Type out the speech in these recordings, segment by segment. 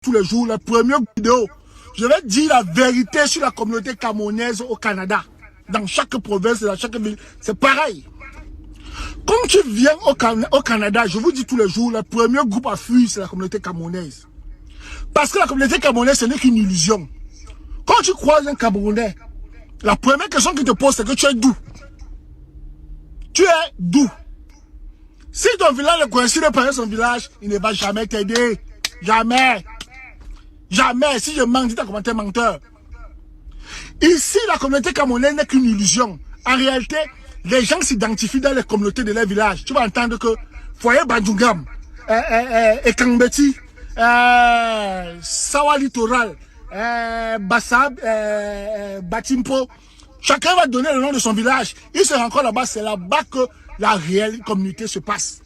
tous les jours, la première vidéo, je vais dire la vérité sur la communauté camerounaise au Canada. Dans chaque province, dans chaque ville, c'est pareil. Quand tu viens au Canada, je vous dis tous les jours, le premier groupe à fuir, c'est la communauté camerounaise. Parce que la communauté camerounaise, ce n'est qu'une illusion. Quand tu croises un Camerounais, la première question qu'il te pose, c'est que tu es d'où? Tu es d'où? Si ton village est coïncide par son village, il ne va jamais t'aider. Jamais. Jamais. Si je mens, dis ta commentaire menteur. Ici, la communauté camerounaise n'est qu'une illusion. En réalité, les gens s'identifient dans les communautés de leur village. Tu vas entendre que Foyer Bandjungam, Ekambeti, Sawa Littoral, Bassab, Batimpo, chacun va donner le nom de son village. Il se rend compte là-bas, c'est là-bas que la réelle communauté se passe.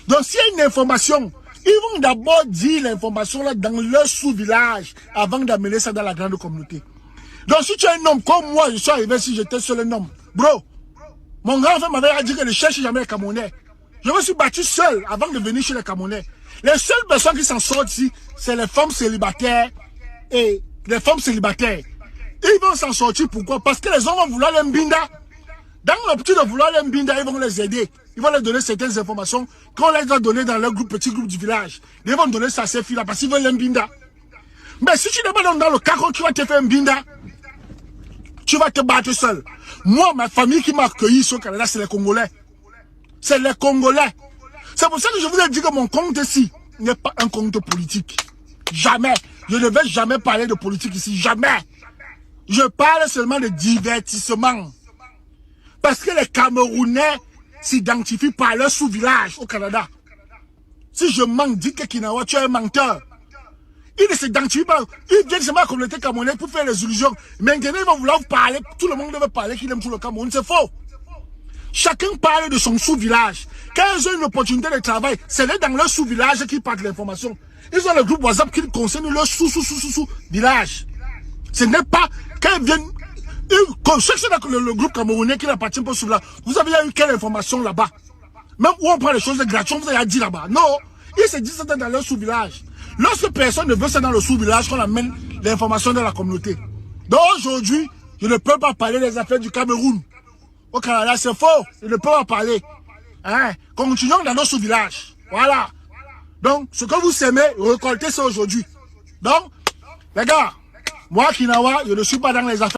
Donc s'il y a une information, ils vont d'abord dire l'information là dans leur sous-village avant d'amener ça dans la grande communauté. Donc si tu es un homme comme moi, je suis arrivé si j'étais seul un homme. Bro, mon grand frère m'avait dit que ne cherche jamais les Camerounais. Je me suis battu seul avant de venir chez les Camerounais. Les seules personnes qui s'en sortent ici, c'est les femmes célibataires et les femmes célibataires. Ils vont s'en sortir, pourquoi? Parce que les hommes vont vouloir les mbinda. Dans l'optique de vouloir les mbinda, ils vont les aider. Ils vont leur donner certaines informations qu'on les a données dans leur groupe, petit groupe du village. Ils vont donner ça à ces filles-là parce qu'ils veulent les mbinda. Mais si tu n'es pas dans le cas quand tu vas te faire mbinda, tu vas te battre seul. Moi, ma famille qui m'a accueilli ici au Canada, c'est les Congolais. C'est les Congolais. C'est pour ça que je vous ai dit que mon compte ici n'est pas un compte politique. Jamais. Je ne vais jamais parler de politique ici. Jamais. Je parle seulement de divertissement. Parce que les Camerounais s'identifient par leur sous-village au Canada. Si je mens, dites que Kinawa, tu es un menteur. Ils ne s'identifient pas. Ils viennent seulement à la communauté camerounaise pour faire les illusions. Maintenant, ils vont vouloir parler. Tout le monde veut parler qu'il aime tout le Cameroun. C'est faux. Chacun parle de son sous-village. Quand ils ont une opportunité de travail, c'est là dans leur sous-village qu'ils partent l'information. Ils ont le groupe WhatsApp qui concerne leur sous-village. Ce n'est pas quand ils viennent. Comme le groupe camerounais qui n'appartient pas sous là. Vous avez eu quelle information là-bas? Même où on prend les choses gratuites, vous avez dit là-bas. Non, ils se disent ça dans leur sous-village. Lorsque personne ne veut ça dans le sous-village, qu'on amène l'information dans la communauté. Donc aujourd'hui, je ne peux pas parler des affaires du Cameroun. Au Canada, c'est faux. Je ne peux pas parler. Hein? Continuons dans nos sous-villages. Voilà. Donc, ce que vous semez, récoltez ça aujourd'hui. Donc, les gars, moi, Kinawa, je ne suis pas dans les affaires.